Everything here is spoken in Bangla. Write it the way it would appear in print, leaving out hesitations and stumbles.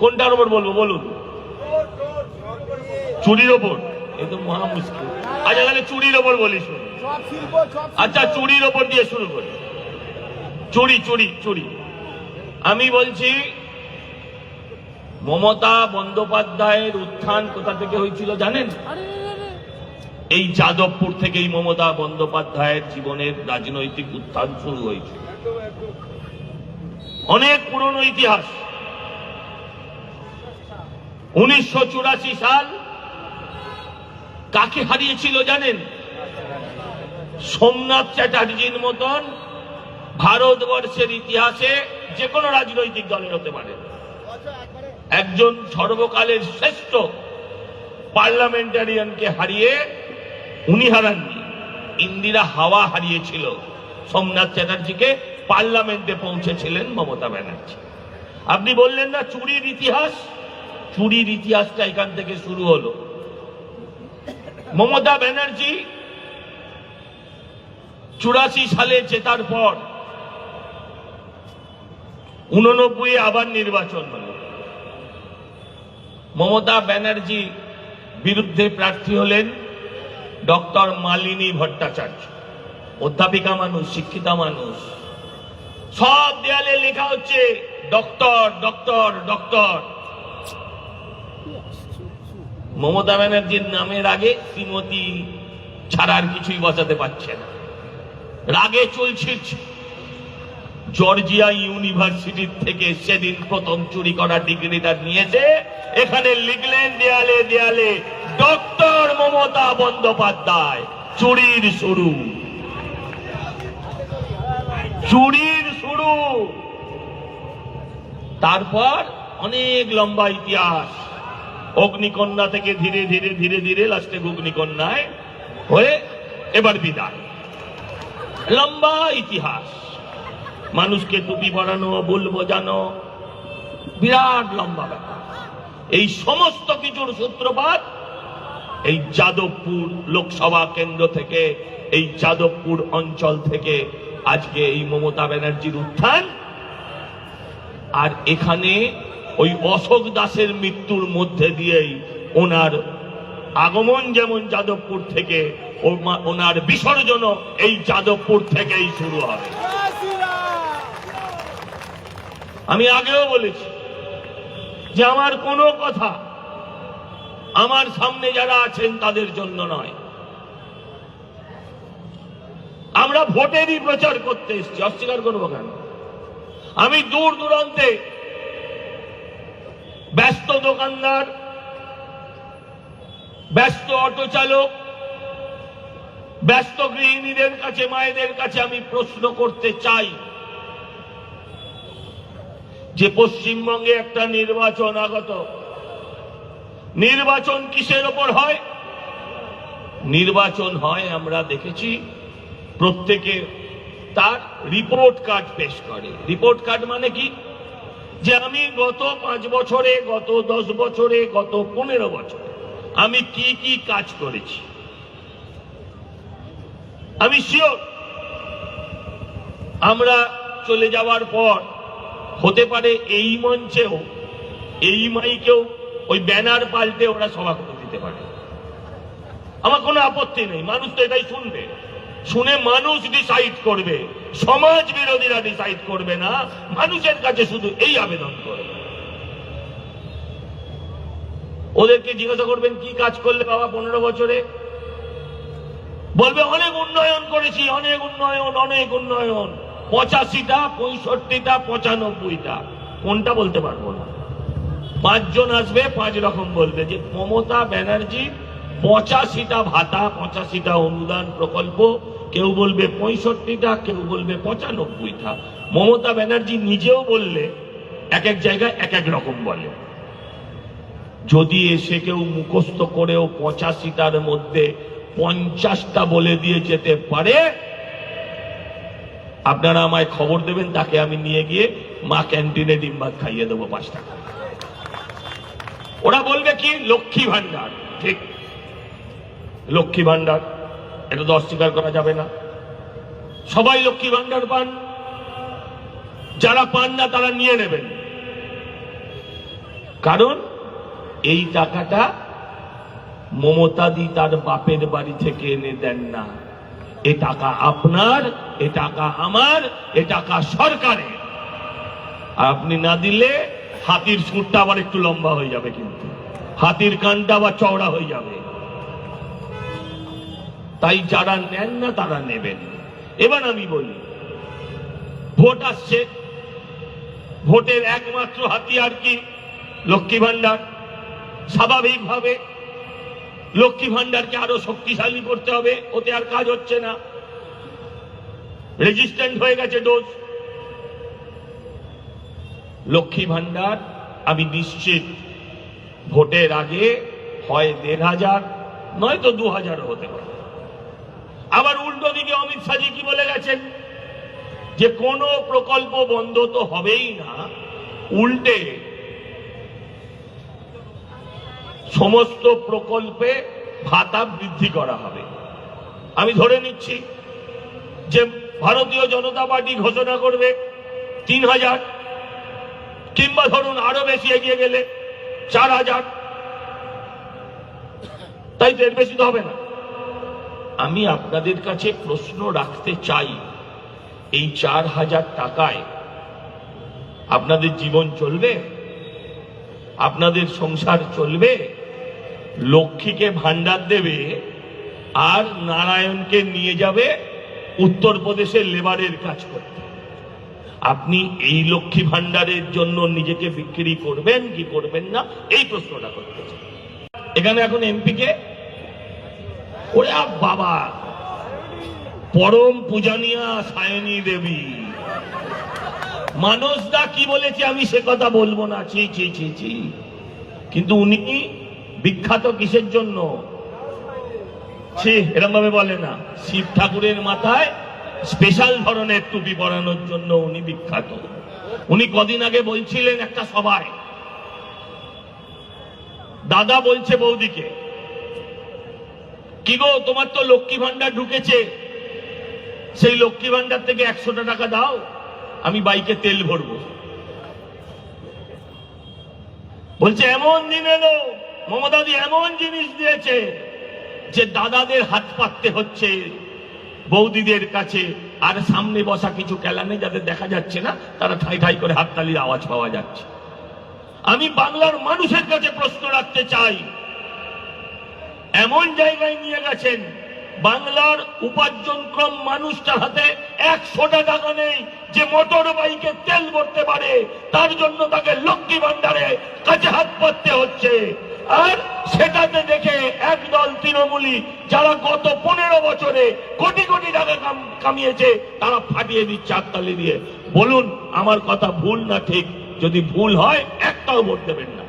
কোনটার ওপর বলবো বলুন? চুরির ওপর? এই তো মহা মুশকিল। আচ্ছা তাহলে চুরির ওপর বলি, শুনুন। আচ্ছা চুরির ওপর দিয়ে শুরু করি। চুরি চুরি চুরি। আমি বলছি মমতা বন্দ্যোপাধ্যায়ের উত্থান কোথা থেকে হয়েছিল জানেন? এই যাদবপুর থেকেই মমতা বন্দ্যোপাধ্যায়ের জীবনের রাজনৈতিক উত্থান শুরু হয়েছিল। অনেক পুরনো ইতিহাস। 1984 সাল কাকে হারিয়েছিল জানেন? সোমনাথ চ্যাটার্জির মতন ভারতবর্ষের ইতিহাসে যে কোনো রাজনৈতিক দলের হতে পারে একজন সর্বকালের শ্রেষ্ঠ পার্লামেন্টারিয়ানকে হারিয়ে, উনি হারাননি, ইন্দিরা হাওয়া হারিয়েছিল সোমনাথ চ্যাটার্জিকে। পার্লামেন্টে পৌঁছেছিলেন মমতা ব্যানার্জি। আপনি বললেন না চুরির ইতিহাস, চুরির ইতিহাসটা এখান থেকে শুরু হলো। মমতা ব্যানার্জি 84 সালে জেতার পর 89 আবার নির্বাচন হলো। মমতা ব্যানার্জি বিরুদ্ধে প্রার্থী হলেন ডক্টর মালিনী ভট্টাচার্য, অধ্যাপিকা মানুষ, শিক্ষিতা মানুষ। সব দেয়ালে লেখা হচ্ছে ডক্টর ডক্টর ডক্টর। মমতা ব্যানার্জির নামের আগে শ্রীমতী ছাড়ার কিছুই বসাতে পারছে না। রাগে চলছে। জর্জিয়া ইউনিভার্সিটির থেকে সেদিন প্রথম চুরি করা ডিগ্রিটা নিয়েছে, এখানে লিখলেন দেয়ালে দেয়ালে ডক্টর মমতা বন্দ্যোপাধ্যায়। চুরির শুরু, চুরির শুরু। তারপর অনেক লম্বা ইতিহাস। অগ্নিকন্যা থেকে ধীরে ধীরে ধীরে ধীরে লাস্টে অগ্নিকন্যায় হয়ে এবার বিদায়। লম্বা ইতিহাস। মানুষকে টুপি পরানো, বুল বোঝানো, বিরাট লম্বা ব্যাপার। এই সমস্ত কিছুর সূত্রপাত এই যাদবপুর লোকসভা কেন্দ্র থেকে, এই যাদবপুর অঞ্চল থেকে আজকে এই মমতা ব্যানার্জির উত্থান। আর এখানে ওই অশোক দাসের মৃত্যুর মধ্যে দিয়েই ওনার আগমন যেমন যাদবপুর থেকে, ওনার বিসর্জন এই যাদবপুর থেকেই শুরু হবে। আমি আগেও বলেছি যে আমার কোনো কথা আমার সামনে যারা আছেন তাদের জন্য নয়। আমরা ভোটেরই প্রচার করতে এসেছি, অস্বীকার করবো কেন? আমি দূর দূরান্তে ব্যস্ত দোকানদার, ব্যস্ত অটো চালক, ব্যস্ত গৃহিণীদের কাছে, মায়েদের কাছে আমি প্রশ্ন করতে চাই যে পশ্চিমবঙ্গে একটা নির্বাচন আগত। নির্বাচন কিসের ওপর হয়? নির্বাচন হয়, আমরা দেখেছি, প্রত্যেকে তার রিপোর্ট কার্ড পেশ করে। রিপোর্ট কার্ড মানে কি? যে আমি গত 5 বছরে, গত 10 বছরে, গত 15 বছরে আমি কি কি কাজ করেছি। আমি শিওর আমরা চলে যাওয়ার পর হতে পারে এই মঞ্চেও, এই মাইকেও ওই ব্যানার পাল্টে ওরা সভা করে দিতে পারে। আমার কোনো আপত্তি নেই, মানুষ তো এটাই শুনবে। শুনে মানুষ ডিসাইড করবে, সমাজ বিরোধীরা ডিসাইড করবে না। মানুষের কাছে শুধু এই আবেদন করবে। ওদেরকে জিজ্ঞাসা করবেন কি কাজ করলে বাবা 15 বছরে, বলবে অনেক উন্নয়ন করেছি, অনেক উন্নয়ন, অনেক উন্নয়ন। 85টা, 65টা, 95টা, কোনটা বলতে পারবো না। 5 জন আসবে, 5 রকম বলবে যে মমতা ব্যানার্জি 85টা ভাতা, 85টা অনুদান প্রকল্প। কেউ বলবে 65টা, কেউ বলবে 95টা। মমতা ব্যানার্জি নিজেও বললে এক এক জায়গায় এক এক রকম বলে। যদি এসে কেউ মুখস্থ করেও 85টার মধ্যে 50টা বলে দিয়ে যেতে পারে, আপনারা আমায় খবর দেবেন, তাকে আমি নিয়ে গিয়ে মা ক্যান্টিনে ডিম ভাত খাইয়ে দেবো 5 টাকা। ওরা বলবে কি লক্ষ্মী ভান্ডার, ঠিক, লক্ষ্মী ভান্ডার, এটা তো অস্বীকার করা যাবে না। সবাই লক্ষ্মী ভান্ডার পান, যারা পান না তারা নিয়ে নেবেন। কারণ এই টাকাটা মমতাদি তার বাপের বাড়ি থেকে এনে দেন না, এ টাকা আপনার, এ টাকা আমার, এ টাকা সরকারের। আপনি না দিলে হাতির সুরটা আবার একটু লম্বা হয়ে যাবে, কিন্তু হাতির কানটা আবার চওড়া হয়ে যাবে। তাই যারা নেন না তারা নেবেন। এবার আমি বলি, ভোট আসছে, ভোটের একমাত্র হাতিয়ার কি? লক্ষ্মী ভান্ডার। স্বাভাবিকভাবে লক্ষ্মী ভান্ডারকে আরো শক্তিশালী করতে হবে, ওতে আর কাজ হচ্ছে না, রেজিস্ট্যান্ট হয়ে গেছে ডোজ। লক্ষ্মী ভান্ডার আমি নিশ্চিত ভোটের আগে হয় ১,৫০০ নয়তো ২,০০০ হতে পারে। আবার উল্টো দিকে অমিত শাহজি কি বলে গেছেন যে কোনো প্রকল্প বন্ধ তো হবেই না, উল্টে সমস্ত প্রকল্পে ভাতা বৃদ্ধি করা হবে। আমি ধরে নিচ্ছি যে ভারতীয় জনতা পার্টি ঘোষণা করবে ৩,০০০, কিংবা ধরুন আরো বেশি এগিয়ে গেলে ৪,০০০, তাই তো এর বেশি তো হবে না। আমি আপনাদের কাছে প্রশ্ন রাখতে চাই, এই ৪,০০০ টাকায় আপনাদের জীবন চলবে? আপনাদের সংসার চলবে? লক্ষ্মীকে ভান্ডার দেবে আর নারায়ণকে নিয়ে যাবে উত্তরপ্রদেশের লেবারের কাজ করতে। আপনি এই লক্ষ্মী ভান্ডারের জন্য নিজেকে বিক্রি করবেন কি করবেন না, এই প্রশ্নটা করতে চাই। এখানে এখন এমপি কে? ওরে বাবা, পরম পূজনীয়া সায়নী দেবী। মানসদা কি বলেছে আমি সে কথা বলবো না, ছি ছি ছি ছি। কিন্তু উনি বিখ্যাত কিসের জন্য? এরকম ভাবে বলে না, শিব ঠাকুরের মাথায় স্পেশাল ধরনের টুপি পরানোর জন্য উনি বিখ্যাত। উনি কদিন আগে বলছিলেন একটা সভায়, দাদা বলছে বৌদিকে, কি গো তোমার তো লক্ষ্মী ভান্ডার ঢুকেছে, সেই লক্ষ্মী ভান্ডার থেকে ১০০টা টাকা দাও, আমি বাইকে তেল ভরবো। বলছে এমন দিন এলো, মমতাদি এমন জিনিস দিয়েছে যে দাদাদের হাত পাততে হচ্ছে বৌদিদের কাছে, আর সামনে বসা কিছু কেলানে যাদের দেখা যাচ্ছে না, তারা ঠাই ঠাই করে হাততালির আওয়াজ পাওয়া যাচ্ছে। আমি বাংলার মানুষের কাছে প্রশ্ন রাখতে চাই, এমন জায়গায় নিয়ে গেছেন বাংলার উপার্জনক্ষম মানুষটার হাতে ১০০টা টাকা নেই যে মোটর বাইকে তেল ভরতে পারে, তার জন্য তাকে লক্ষ্মী ভান্ডারে কাছে হাত পাততে হচ্ছে। আর সেটাতে দেখে একদল তৃণমূলী যারা গত ১৫ বছরে কোটি কোটি টাকা কামিয়েছে, তারা ফাটিয়ে দিচ্ছে হাততালি দিয়ে। বলুন আমার কথা ভুল না ঠিক? যদি ভুল হয় একটাও ভোট দেবেন না।